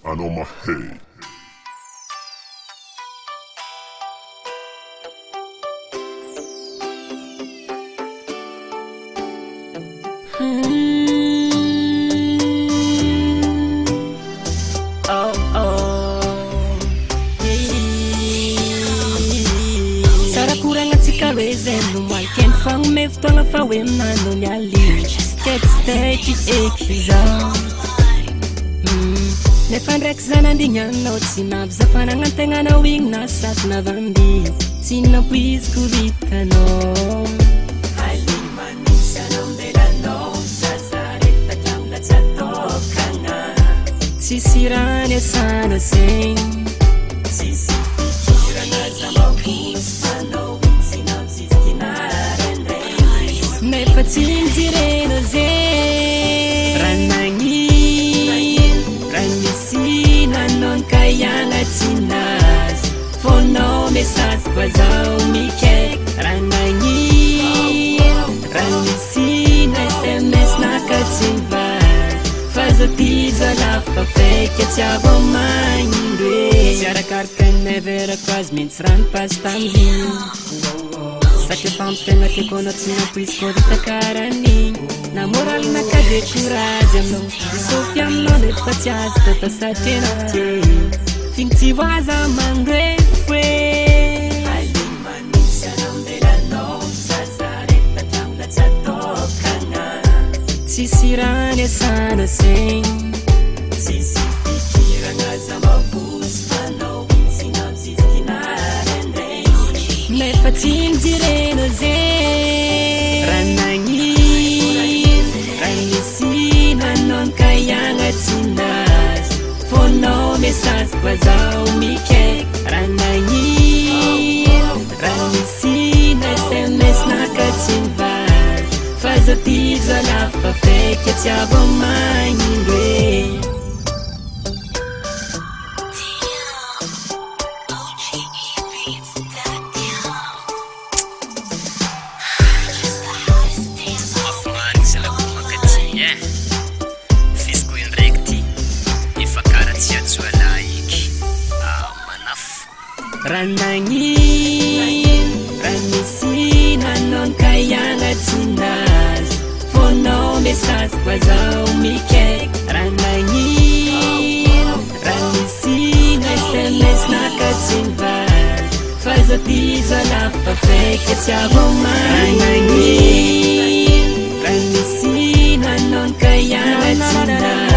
Anao mahey. Sarakurangatsika hoe zay no maikeny fagnome fotoagna fa hoe aminano ny ali ketstaiky eky zao nefa ndraiky zanandinyanao tsy navy tegnanao igny na saky navandy tsy nampoiziko vitanao tsisy raha niasana zegny tsisy fikirana za mavosy fanao tsy naviziskinarandregny nefa tsy mijireno zegny raha nagnino raha misy nanao ka iagnatsy nazy fonao mesazy koa zao mikaiky raha nagnino raha misy na sms nakatsy mivady fa zao ty zalafa feky tsy avao magnindro e tsy arakaraka ny neverako azy mintsy rano pasy tamiziny satria fampitegna tiako anao tsy nampoiziko vita karan'igny na moraly nakadekurazy aminao isofy aminao nefa tsy azy tata satria anao ty finy tsy voaza mandrefo e manisy anambelanao zazareta tamina tsy atokagna tsisy raha niasana zegny tsisy fikirana za mavosy fanao tsy naviziskinarandregny nefa tsy mijireno zegny raha nagnino raha misy nanao ka iagnatsy nazy fonao mesazy koa zao mikaiky raha nagnino raha misy na sms nakatsy mivady fa zao ty zalafa feky tsy avao magnindro e raha nagnino raha misy nanao ka iagnatsy nazy fonao mesazy koa zao mikaiky raha nagnino raha misy na sms nakatsy mivady fa zao ty zalafa feky tsy avao magnindro raha nagnino raha misy nanao ka iagnatsy nazy